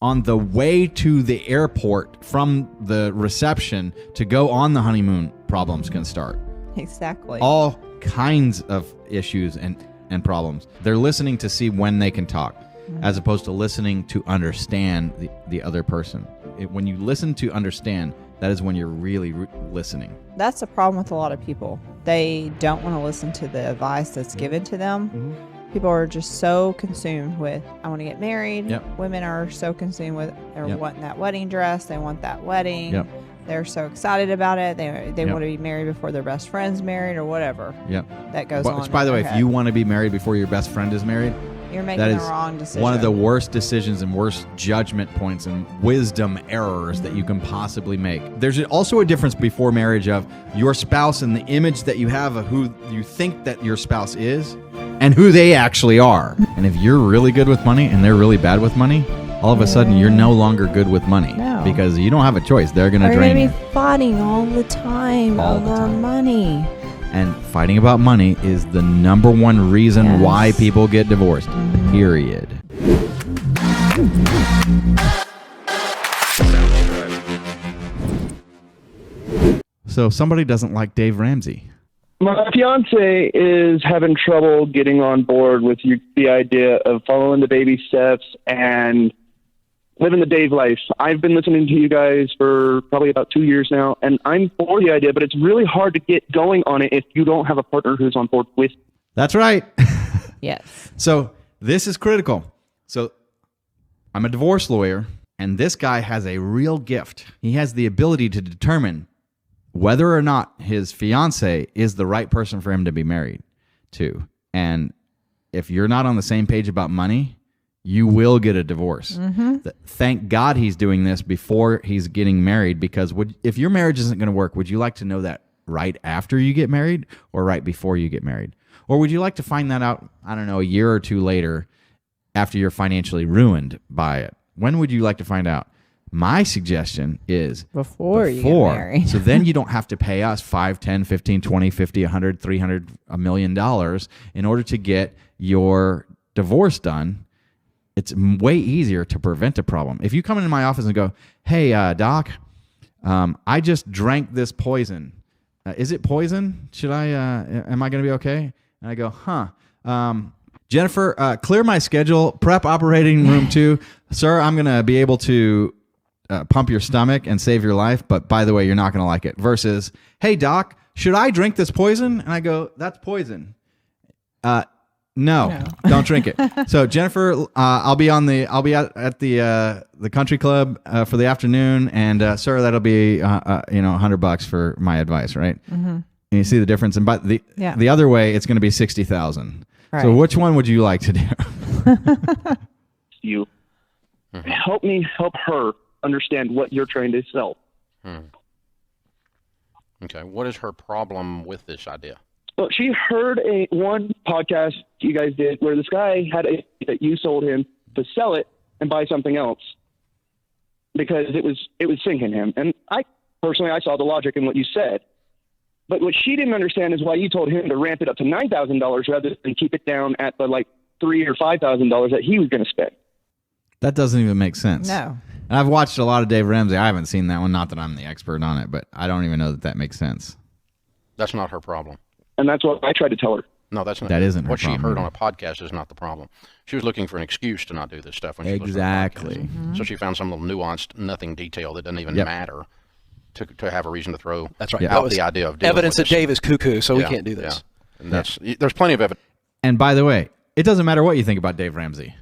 on the way to the airport from the reception to go on the honeymoon, problems can start. Exactly. All kinds of issues and problems. They're listening to see when they can talk, as opposed to listening to understand the other person. When you listen to understand, that is when you're really listening. That's the problem with a lot of people. They don't want to listen to the advice that's given to them. Mm-hmm. People are just so consumed with, I want to get married. Yep. Women are so consumed with, they're Yep. wanting that wedding dress. They want that wedding. Yep. They're so excited about it. They Yep. want to be married before their best friend's married or whatever. Yep. That goes on. Which, by the way, if you want to be married before your best friend is married, you're making that the is wrong decision. one of the worst decisions and worst judgment points and wisdom errors that you can possibly make. There's also a difference before marriage of your spouse and the image that you have of who you think that your spouse is and who they actually are. And if you're really good with money and they're really bad with money, all of a sudden you're no longer good with money. No. Because you don't have a choice. They're going to drain you. You're going to be fighting all the time over money. And fighting about money is the number one reason why people get divorced. Period. So somebody doesn't like Dave Ramsey. My fiance is having trouble getting on board with the idea of following the baby steps and living the Dave life. I've been listening to you guys for probably about 2 years now, and I'm for the idea, but it's really hard to get going on it if you don't have a partner who's on board with you. That's right. Yes. So this is critical. So I'm a divorce lawyer, and this guy has a real gift. He has the ability to determine whether or not his fiancée is the right person for him to be married to. And if you're not on the same page about money, you will get a divorce. Mm-hmm. Thank God he's doing this before he's getting married, because if your marriage isn't going to work, would you like to know that right after you get married or right before you get married? Or would you like to find that out, I don't know, a year or two later after you're financially ruined by it? When would you like to find out? My suggestion is before you get married. So then you don't have to pay us $5, $10, $15, $20, $50, $100, $300, $1 million in order to get your divorce done. It's way easier to prevent a problem. If you come into my office and go, hey, doc, I just drank this poison. Is it poison? Am I going to be okay? And I go, Jennifer, clear my schedule, prep operating room 2. Sir, I'm going to be able to pump your stomach and save your life, but by the way, you're not going to like it. Versus, hey, doc, should I drink this poison? And I go, that's poison. No, don't drink it. So Jennifer, I'll be at the country club for the afternoon, and sir, that'll be $100 for my advice, right? Mm-hmm. And you see the difference. And the other way, it's going to be $60,000. Right. So which one would you like to do? You help me help her understand what you're trying to sell. Okay, what is her problem with this idea? Well, she heard one podcast you guys did where this guy had that you sold him to sell it and buy something else because it was sinking him. And I saw the logic in what you said. But what she didn't understand is why you told him to ramp it up to $9,000 rather than keep it down at the $3,000 or $5,000 that he was going to spend. That doesn't even make sense. No. And I've watched a lot of Dave Ramsey. I haven't seen that one. Not that I'm the expert on it, but I don't even know that makes sense. That's not her problem. And that's what I tried to tell her. No, that's not. That isn't her what problem. She heard on a podcast is not the problem. She was looking for an excuse to not do this stuff when she exactly. listened to the podcast. So she found some little nuanced, nothing detail that doesn't even matter to have a reason to throw. That's right. Out the idea of evidence that this. Dave is cuckoo, so we can't do this. Yeah. And there's plenty of evidence. And by the way, it doesn't matter what you think about Dave Ramsey.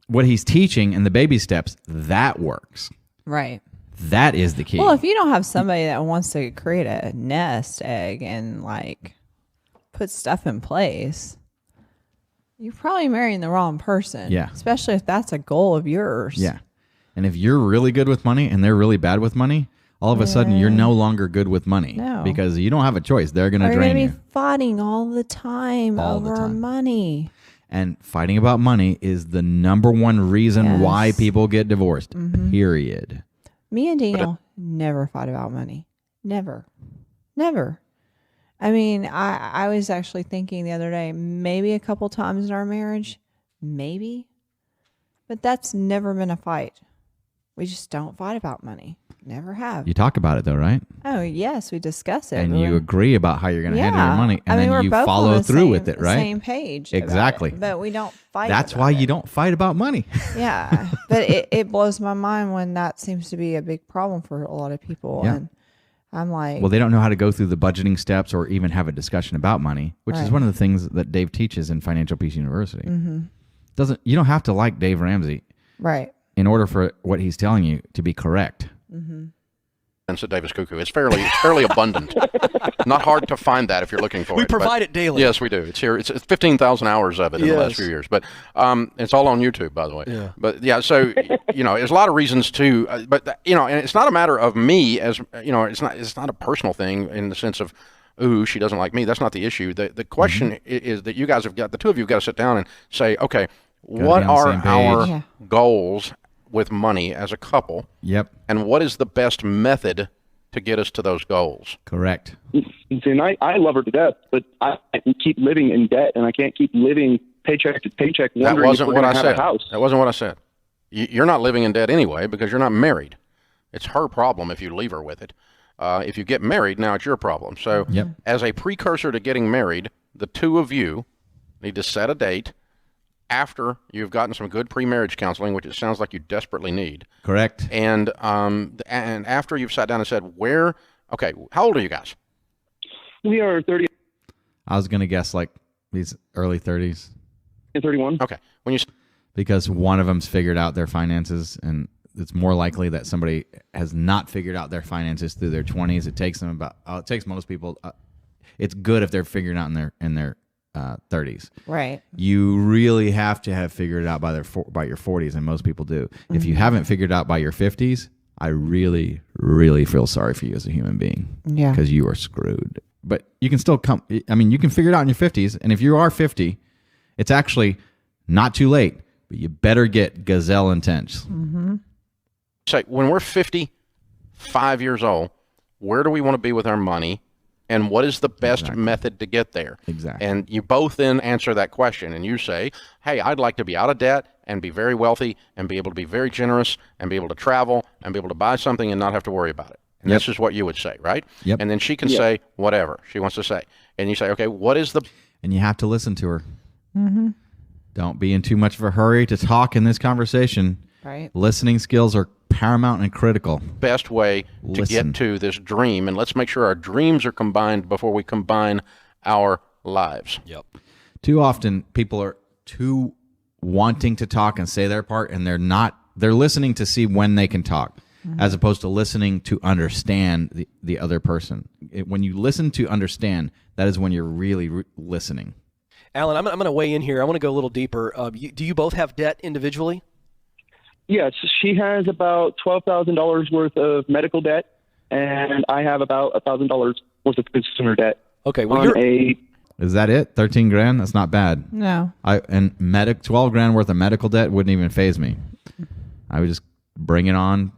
What he's teaching and the baby steps, that works. Right. That is the key. Well, if you don't have somebody that wants to create a nest egg and put stuff in place, you're probably marrying the wrong person. Yeah. Especially if that's a goal of yours. Yeah. And if you're really good with money and they're really bad with money, all of a sudden you're no longer good with money. No. Because you don't have a choice. They're going to drain you. You're going to be fighting all the time over money. And fighting about money is the number one reason why people get divorced. Mm-hmm. Period. Me and Daniel never fought about money. Never. I mean, I was actually thinking the other day, maybe a couple times in our marriage, maybe. But that's never been a fight. We just don't fight about money. Never have. You talk about it though, right? Oh, yes, we discuss it. And you agree about how you're going to handle your money, and we're then you both follow on the through with it, right? Same page. about Exactly. it, but we don't fight. That's about why it. you don't fight about money. Yeah, but it blows my mind when that seems to be a big problem for a lot of people. Yeah. And I'm like, Well, they don't know how to go through the budgeting steps or even have a discussion about money, which is Right. one of the things that Dave teaches in Financial Peace University. Mm-hmm. You don't have to like Dave Ramsey right. in order for what he's telling you to be correct. Mm-hmm. And so Davis Cuckoo. It's fairly abundant. Not hard to find that if you're looking for it. We provide it daily. Yes, we do. It's here. It's 15,000 hours of it in the last Yes. few years. But it's all on YouTube, by the way. Yeah. But yeah, so there's a lot of reasons to. But and it's not a matter of me as It's not a personal thing in the sense of, ooh, she doesn't like me. That's not the issue. The question is that you guys have got, the two of you have got to sit down and say, okay, what be on the are same page. our Yeah. goals with money as a couple, Yep, and what is the best method to get us to those goals? correct. And I love her to death, but I keep living in debt, and I can't keep living paycheck to paycheck That wondering wasn't if we're what going I to have said. a house. That wasn't what I said. You're not living in debt anyway because you're not married. It's her problem if you leave her with it. If you get married, now it's your problem. So Yep. as a precursor to getting married, the two of you need to set a date after you've gotten some good pre-marriage counseling, which it sounds like you desperately need. Correct. And after you've sat down and said, how old are you guys? We are 30 I was going to guess like these early 30s and 31. Okay. When you because one of them's figured out their finances, and it's more likely that somebody has not figured out their finances through their 20s. It takes them it takes most people. It's good if they're figuring out in their 30s. Right. You really have to have figured it out by your 40s, and most people do. If you haven't figured it out by your 50s, I really, really feel sorry for you as a human being. Yeah. Because you are screwed. But you can still you can figure it out in your 50s, and if you are 50, it's actually not too late, but you better get gazelle intense. say, when we're 55 years old, where do we want to be with our money? And what is the best method to get there? Exactly. And you both then answer that question, and you say, hey, I'd like to be out of debt and be very wealthy and be able to be very generous and be able to travel and be able to buy something and not have to worry about it. And this is what you would say, right? Yep. And then she can say whatever she wants to say. And you say, okay, what is the... And you have to listen to her. Don't be in too much of a hurry to talk in this conversation. Right. Listening skills are paramount and critical. best way to get to this dream, and let's make sure our dreams are combined before we combine our lives. Yep. Too often people are too wanting to talk and say their part, and they're listening to see when they can talk, as opposed to listening to understand the other person. When you listen to understand, that is when you're really listening. Alan, I'm going to weigh in here. I want to go a little deeper. Do you both have debt individually? Yes, she has about $12,000 worth of medical debt, and I have about $1,000 worth of consumer debt. Okay, well, Is that it? 13 grand? That's not bad. No. 12 grand worth of medical debt wouldn't even faze me. I would just bring it on,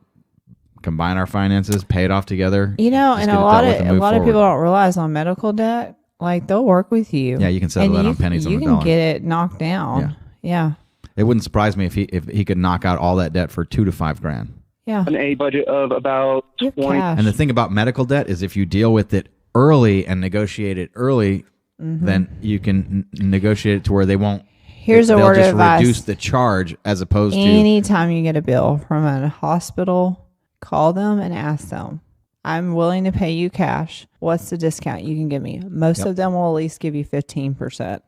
combine our finances, pay it off together. You know, just and get a it lot dealt with of and a move lot of forward. people don't realize on medical debt, like they'll work with you. Yeah, you can settle that on pennies on the You dollar. can get it knocked down. Yeah. It wouldn't surprise me if he could knock out all that debt for $2 to $5 grand. Yeah. A budget of about You have 20. cash. And the thing about medical debt is if you deal with it early and negotiate it early, then you can negotiate it to where they won't. Here's a they'll word of just advice. reduce the charge as opposed to. Anytime you get a bill from a hospital, call them and ask them, I'm willing to pay you cash. What's the discount you can give me? Most of them will at least give you 15%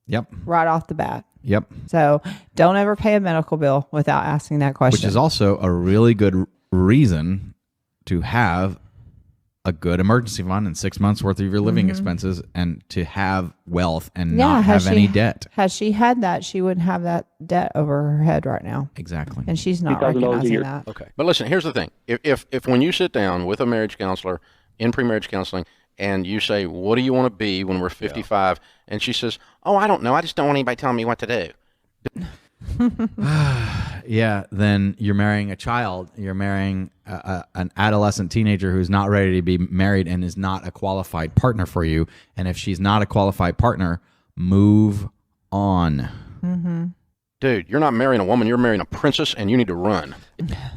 Yep. right off the bat. Yep. So don't ever pay a medical bill without asking that question. Which is also a really good reason to have a good emergency fund and 6 months worth of your living expenses, and to have wealth and not have any debt. Had she had that, she wouldn't have that debt over her head right now. Exactly. And she's not $8,000 a recognizing year. that. okay. But listen, here's the thing. If when you sit down with a marriage counselor in pre-marriage counseling and you say, what do you want to be when we're 55? And she says, oh, I don't know. I just don't want anybody telling me what to do. Yeah, then you're marrying a child. You're marrying an adolescent teenager who's not ready to be married and is not a qualified partner for you. And if she's not a qualified partner, move on. dude, you're not marrying a woman, you're marrying a princess, and you need to run.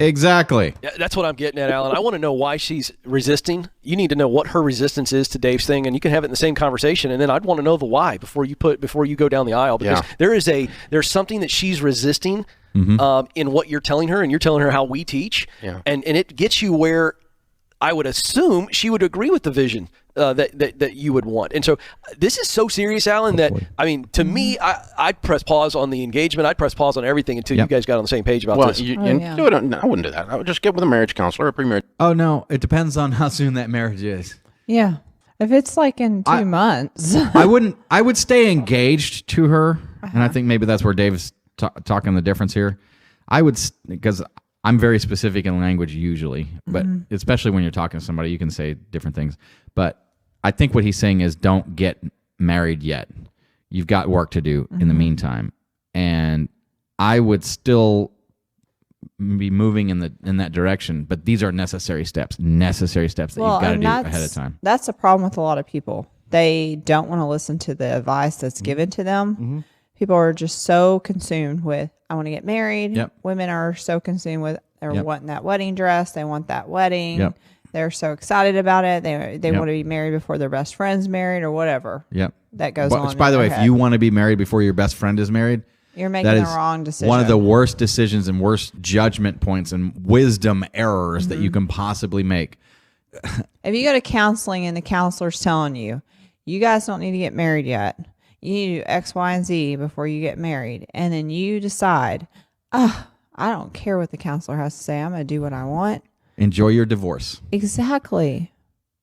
Exactly. Yeah, that's what I'm getting at, Alan. I want to know why she's resisting. You need to know what her resistance is to Dave's thing, and you can have it in the same conversation. And then I'd want to know the why before you go down the aisle, because there's something that she's resisting in what you're telling her, and you're telling her how we teach, and it gets you where I would assume she would agree with the vision that you would want. And so this is so serious, Alan, that, I mean, to me, I'd press pause on the engagement. I'd press pause on everything until you guys got on the same page about this. Do it. No, I wouldn't do that. I would just get with a marriage counselor, a pre-marriage. Oh, no. It depends on how soon that marriage is. Yeah. If it's like in 2 months. I would stay engaged to her. And I think maybe that's where Dave's talking the difference here. Because I'm very specific in language usually, but especially when you're talking to somebody, you can say different things. But I think what he's saying is don't get married yet. You've got work to do in the meantime. And I would still be moving in that direction, but these are necessary steps that you've got to do ahead of time. That's a problem with a lot of people. They don't want to listen to the advice that's given to them. People are just so consumed with, I want to get married. Yep. Women are so consumed with, they're wanting that wedding dress. They want that wedding. Yep. They're so excited about it. They want to be married before their best friend's married or whatever. Yep. That goes on. Which, by the way, if you want to be married before your best friend is married, you're making the wrong decision. One of the worst decisions and worst judgment points and wisdom errors that you can possibly make. If you go to counseling and the counselor's telling you, you guys don't need to get married yet. You need to do X, Y, and Z before you get married. And then you decide, I don't care what the counselor has to say. I'm going to do what I want. Enjoy your divorce. Exactly.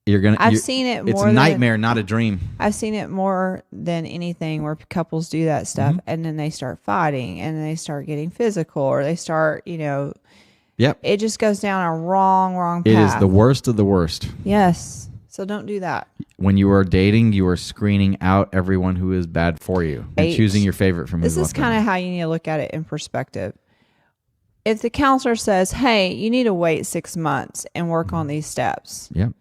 I've seen it more. It's a nightmare, not a dream. I've seen it more than anything where couples do that stuff and then they start fighting and then they start getting physical or they start, Yep. It just goes down a wrong path. It is the worst of the worst. Yes. So don't do that. When you are dating, you are screening out everyone who is bad for you and choosing your favorite from This is kind of how you need to look at it in perspective. If the counselor says, hey, you need to wait 6 months and work on these steps. Yep.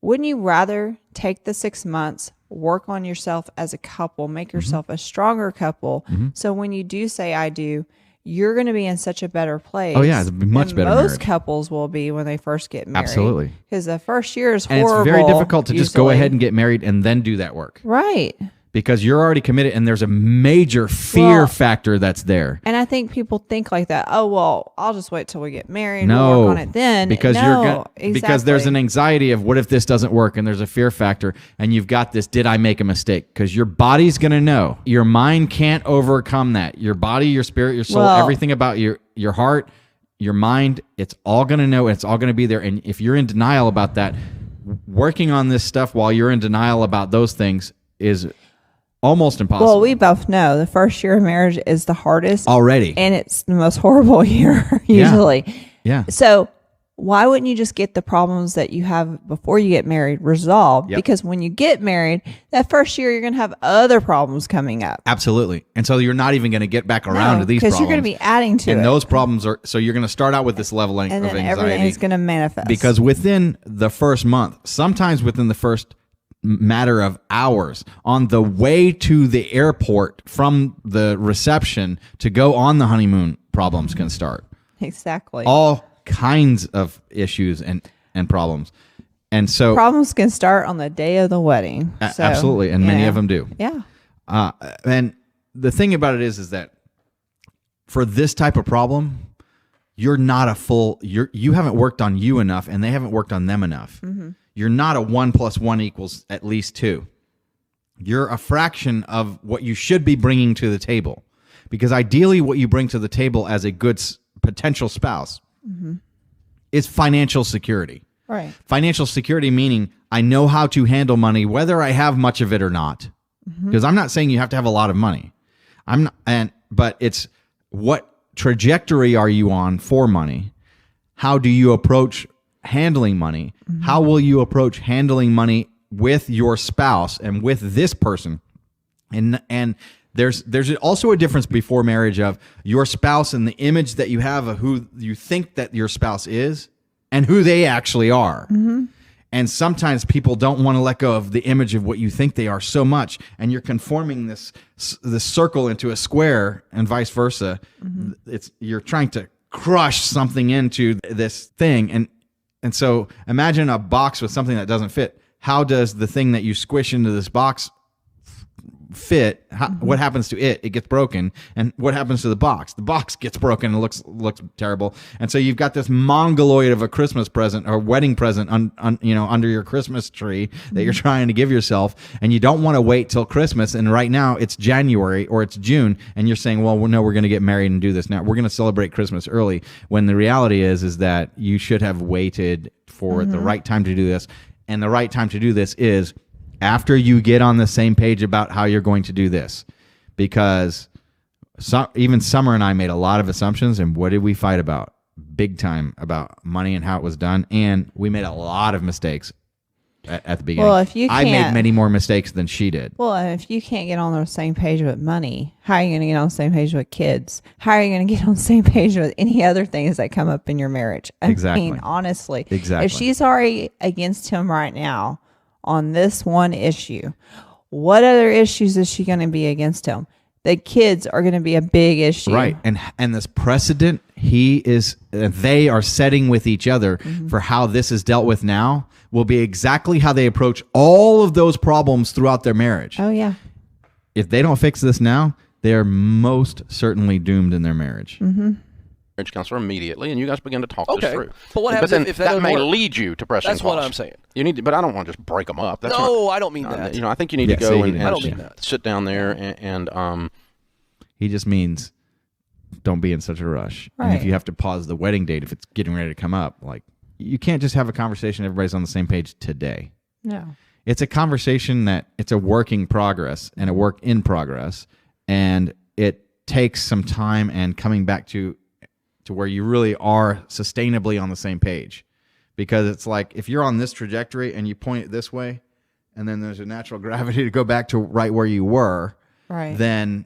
Wouldn't you rather take the 6 months, work on yourself as a couple, make yourself a stronger couple, so when you do say I do, you're going to be in such a better place. Oh, yeah, it's a much better most marriage. Couples will be when they first get married. Absolutely. Because the first year is and horrible. it's very difficult to just go usually. ahead and get married and then do that work. Right. Because you're already committed and there's a major fear factor that's there. And I think people think like that. Oh, well, I'll just wait till we get married. No, we'll work on it then. Because because there's an anxiety of what if this doesn't work, and there's a fear factor, and you've got this, did I make a mistake? Because your body's going to know. Your mind can't overcome that. Your body, your spirit, your soul, everything about your heart, your mind, it's all going to know. It's all going to be there. And if you're in denial about that, working on this stuff while you're in denial about those things is almost impossible. Well, we both know the first year of marriage is the hardest already, and it's the most horrible year usually. Yeah. So why wouldn't you just get the problems that you have before you get married resolved? Because when you get married, that first year you're going to have other problems coming up. Absolutely. And so you're not even going to get back around to these problems. Because you're going to be adding to it. And those problems are, so you're going to start out with this level of and then anxiety. Everything's going to manifest. Because within the first month, sometimes within the first matter of hours, on the way to the airport from the reception to go on the honeymoon, problems can start. Exactly. All kinds of issues and problems. And so problems can start on the day of the wedding. So, absolutely. And many of them do. Yeah. And the thing about it is that for this type of problem, you haven't worked on you enough and they haven't worked on them enough. You're not a 1 + 1 = at least 2. You're a fraction of what you should be bringing to the table. Because ideally what you bring to the table as a good potential spouse is financial security. Right. Financial security meaning I know how to handle money whether I have much of it or not. Because I'm not saying you have to have a lot of money. But it's what trajectory are you on for money? How do you approach handling money? How will you approach handling money with your spouse and with this person? And there's also a difference before marriage of your spouse and the image that you have of who you think that your spouse is and who they actually are. And sometimes people don't want to let go of the image of what you think they are so much, and you're conforming this circle into a square, and vice versa. You're trying to crush something into this thing, and so imagine a box with something that doesn't fit. How does the thing that you squish into this box fit? What happens to it? It gets broken. And what happens to the box? The box gets broken and looks terrible. And so you've got this mongoloid of a Christmas present or wedding present under your Christmas tree that you're trying to give yourself, and you don't want to wait till Christmas. And right now it's January or it's June, and you're saying, well, no, we're going to get married and do this now. We're going to celebrate Christmas early, when the reality is that you should have waited for the right time to do this. And the right time to do this is after you get on the same page about how you're going to do this. Because even Summer and I made a lot of assumptions, and what did we fight about? Big time about money and how it was done. And we made a lot of mistakes at the beginning. Well, if you I made many more mistakes than she did. Well, if you can't get on the same page with money, how are you going to get on the same page with kids? How are you going to get on the same page with any other things that come up in your marriage? I mean, honestly. Exactly. If she's already against him right now on this one issue, what other issues is she going to be against him? The kids are going to be a big issue. Right. And this precedent they are setting with each other for how this is dealt with now will be exactly how they approach all of those problems throughout their marriage. Oh, yeah. If they don't fix this now, they're most certainly doomed in their marriage. Marriage counselor immediately, and you guys begin to talk this through. But what happens if that may work? lead you to pressing That's pause. what I'm saying. You need to, but I don't want to just break them up. That's I don't mean that. I think you need to go and I don't mean that. sit down there and He just means don't be in such a rush. Right. And if you have to pause the wedding date, if it's getting ready to come up, like, you can't just have a conversation, everybody's on the same page today. No. It's a conversation that it's a work in progress and a work in progress, and it takes some time and coming back to where you really are sustainably on the same page. Because it's like, if you're on this trajectory and you point it this way, and then there's a natural gravity to go back to right where you were, Right. then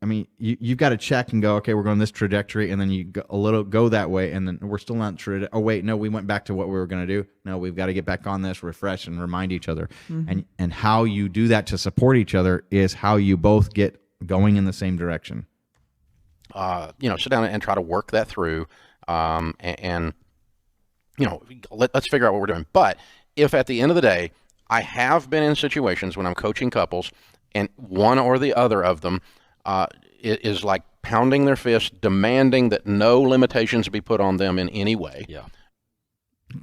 I mean, you've got to check and go, okay, we're going this trajectory, and then you go that way, and then we're still not oh wait, no, we went back to what we were going to do. No, we've got to get back on this, refresh, and remind each other. And how you do that to support each other is how you both get going in the same direction. Sit down and try to work that through, and let's figure out what we're doing. But if at the end of the day, I have been in situations when I'm coaching couples, and one or the other of them is like pounding their fist, demanding that no limitations be put on them in any way. Yeah.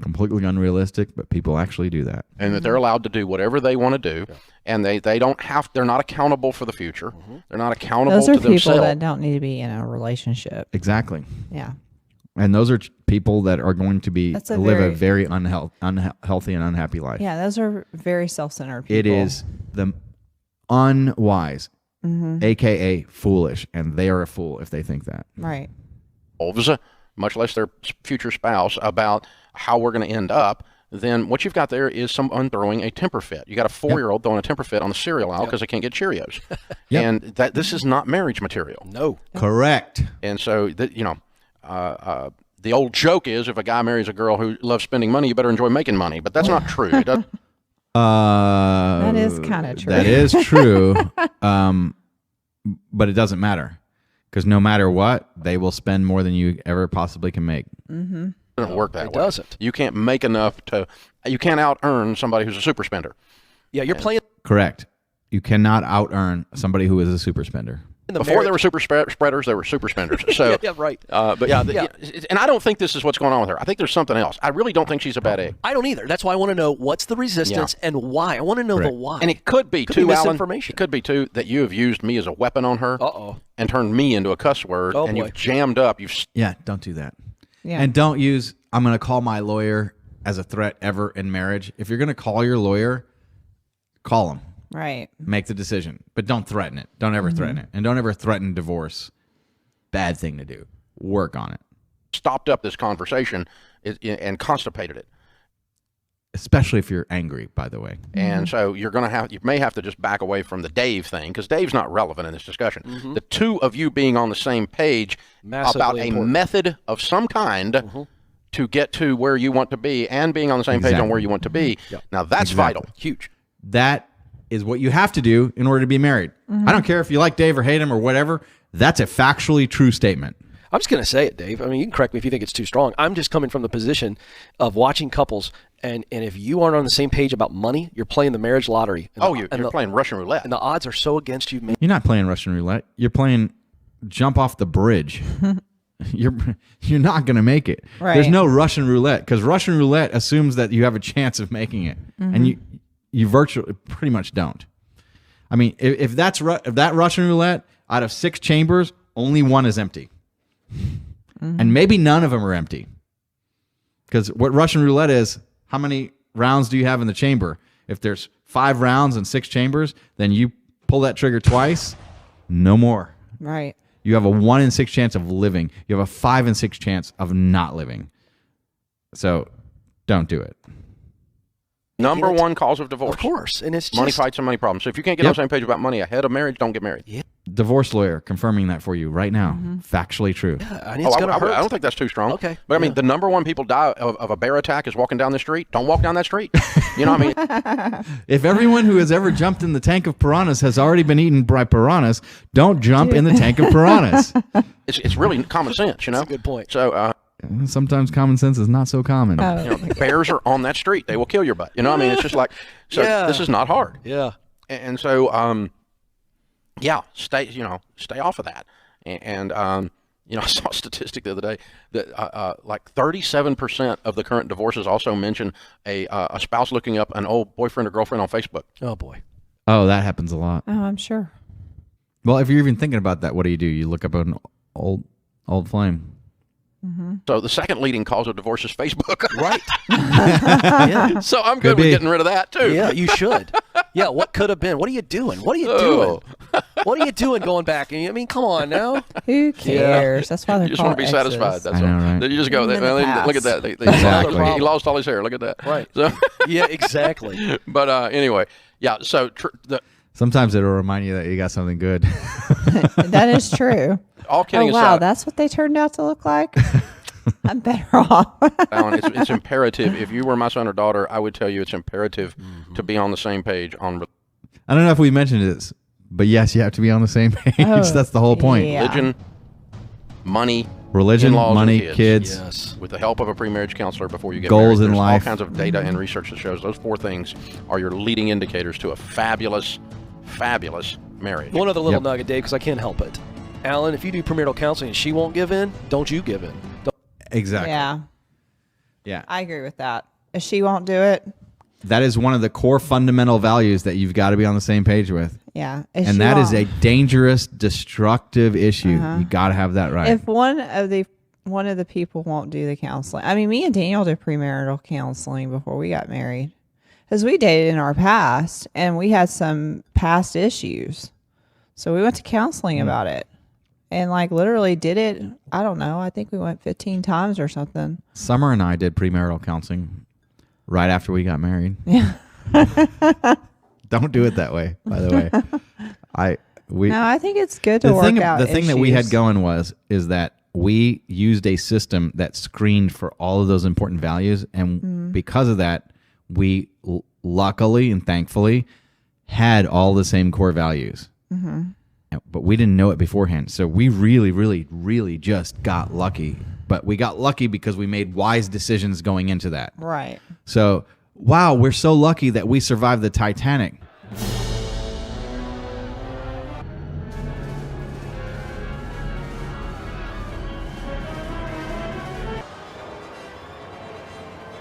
Completely unrealistic, but people actually do that. And that they're allowed to do whatever they want to do, and they're not accountable for the future. They're not accountable Those are to people themselves. that don't need to be in a relationship. Exactly. Yeah. And those are people that are going to live a very unhealthy and unhappy life. Yeah, those are very self-centered people. It is the unwise, a.k.a. foolish, and they are a fool if they think that. Right. Much less their future spouse, about how we're going to end up, then what you've got there is someone throwing a temper fit. You got a 4-year-old throwing a temper fit on the cereal aisle because they can't get Cheerios. And this is not marriage material. No. Correct. And so, the old joke is, if a guy marries a girl who loves spending money, you better enjoy making money. But that's not true. It doesn't. That is kind of true. That is true. But it doesn't matter, because no matter what, they will spend more than you ever possibly can make. It doesn't work that way. It doesn't. You can't make enough you can't out-earn somebody who's a super spender. Yeah, you're playing Correct. You cannot out-earn somebody who is a super spender. Before there were super spreaders, there were super spenders. So, yeah, right. And I don't think this is what's going on with her. I think there's something else. I really don't think she's a bad egg. I don't either. That's why I want to know what's the resistance and why. I want to know the why. And it could be, too, Alan, misinformation. it could be, too, that you have used me as a weapon on her and turned me into a cuss word, and you've jammed up. Yeah, don't do that. Yeah. And don't use, I'm going to call my lawyer as a threat ever in marriage. If you're going to call your lawyer, call him. Right. Make the decision, but don't threaten it. Don't ever threaten it. And don't ever threaten divorce. Bad thing to do. Work on it. Stopped up this conversation and constipated it. Especially if you're angry, by the way. And so you may have to just back away from the Dave thing, because Dave's not relevant in this discussion. The two of you being on the same page Massively about important. a method of some kind to get to where you want to be and being on the same page on where you want to be. Now that's vital. Huge. That is what you have to do in order to be married. I don't care if you like Dave or hate him or whatever. That's a factually true statement. I'm just going to say it, Dave. I mean, you can correct me if you think it's too strong. I'm just coming from the position of watching couples, and if you aren't on the same page about money, you're playing the marriage lottery. You're playing Russian roulette. And the odds are so against you, man. You're not playing Russian roulette. You're playing jump off the bridge. You're not going to make it. Right. There's no Russian roulette, because Russian roulette assumes that you have a chance of making it, and you virtually pretty much don't. I mean, if that Russian roulette, out of 6 chambers, only 1 is empty. And maybe none of them are empty. Because what Russian roulette is, how many rounds do you have in the chamber? If there's 5 rounds and 6 chambers, then you pull that trigger twice, no more. Right. You have a 1 in 6 chance of living. You have a 5 in 6 chance of not living. So don't do it. Number 1 cause of divorce. Of course. And it's just money fights and money problems. So if you can't get on the same page about money ahead of marriage, don't get married. Yeah. Divorce lawyer confirming that for you right now. Factually true. And it's gonna hurt. I don't think that's too strong. Okay. But I mean, the number 1 people die of a bear attack is walking down the street. Don't walk down that street. You know what I mean? If everyone who has ever jumped in the tank of piranhas has already been eaten by piranhas, don't jump in the tank of piranhas. It's really common sense, you know? That's a good point. So, sometimes common sense is not so common. you know, bears are on that street. They will kill your butt. You know what I mean? It's just like, so this is not hard. Yeah. And so, stay off of that. And you know, I saw a statistic the other day that like 37% of the current divorces also mention a spouse looking up an old boyfriend or girlfriend on Facebook. Oh, boy. Oh, that happens a lot. Oh, I'm sure. Well, if you're even thinking about that, what do? You look up an old flame. So the second leading cause of divorce is Facebook. Right. Yeah. So I'm good with getting rid of that too. Yeah, you should. Yeah, what could have been? What are you doing? What are you doing? What are you doing going back? I mean, come on now. Who cares? That's why they're You just want to be called satisfied. exes. That's I know, all. right? You just go, In the look at past. that. Exactly. He lost all his hair. Look at that. Right. So, Yeah, exactly. but anyway, yeah. So Sometimes it'll remind you that you got something good. That is true. all kidding Oh, wow. aside, That's what they turned out to look like? I'm better off. Alan, it's imperative. If you were my son or daughter, I would tell you it's imperative to be on the same page on I don't know if we mentioned this, but yes, you have to be on the same page. Oh, That's the whole point. yeah. religion, money, Religion, in-laws, money, and kids. Yes. with the help of a pre-marriage counselor before you get Goals married. in There's life. all kinds of data and research that shows those 4 things are your leading indicators to a fabulous marriage. One other little Yep. nugget, Dave, because I can't help it. Alan, if you do premarital counseling and she won't give in, don't you give in. Exactly. Yeah. Yeah. I agree with that. If she won't do it, That is one of the core fundamental values that you've got to be on the same page with. yeah. If And she that is won't- a dangerous, destructive issue. You got to have that right. If one of the people won't do the counseling. I mean, me and Daniel did premarital counseling before we got married. Because we dated in our past and we had some past issues. So we went to counseling about it. And like literally did it, I don't know, I think we went 15 times or something. Summer and I did premarital counseling right after we got married. Yeah. Don't do it that way, by the way. No, I think it's good to work out The thing that we had issues. going is that we used a system that screened for all of those important values, and because of that, we luckily and thankfully had all the same core values. But we didn't know it beforehand, so we really, really, really just got lucky. But we got lucky because we made wise decisions going into that. Right. So, wow, we're so lucky that we survived the Titanic.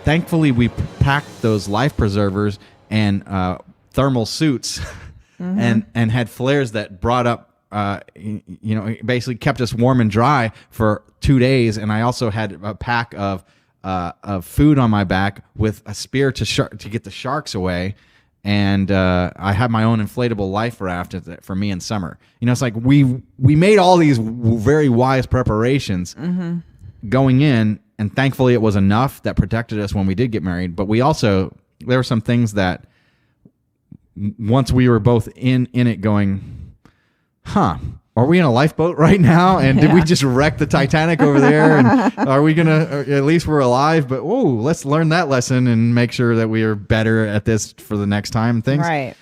Thankfully, we packed those life preservers and thermal suits and had flares that brought up, basically kept us warm and dry for 2 days. And I also had a pack of food on my back with a spear to get the sharks away. And I had my own inflatable life raft for me in summer. You know, it's like we made all these very wise preparations going in, and thankfully it was enough that protected us when we did get married. But there were some things that once we were both in it going, are we in a lifeboat right now? And did we just wreck the Titanic over there? And are we at least we're alive, but let's learn that lesson and make sure that we are better at this for the next time and things. Right.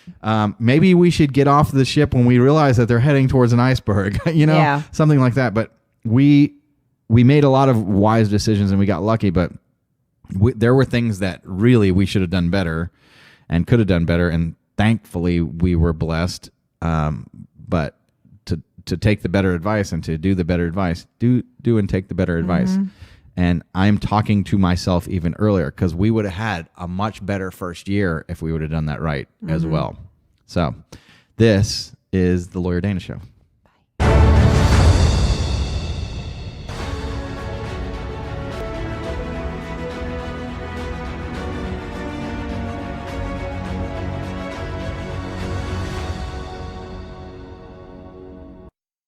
Maybe we should get off the ship when we realize that they're heading towards an iceberg, something like that. But we made a lot of wise decisions and we got lucky, but there were things that really we should have done better and could have done better. And thankfully we were blessed. But to take the better advice and to do the better advice, do and take the better advice. And I'm talking to myself even earlier because we would have had a much better first year if we would have done that right as well. So this is the Lawyer Dana Show.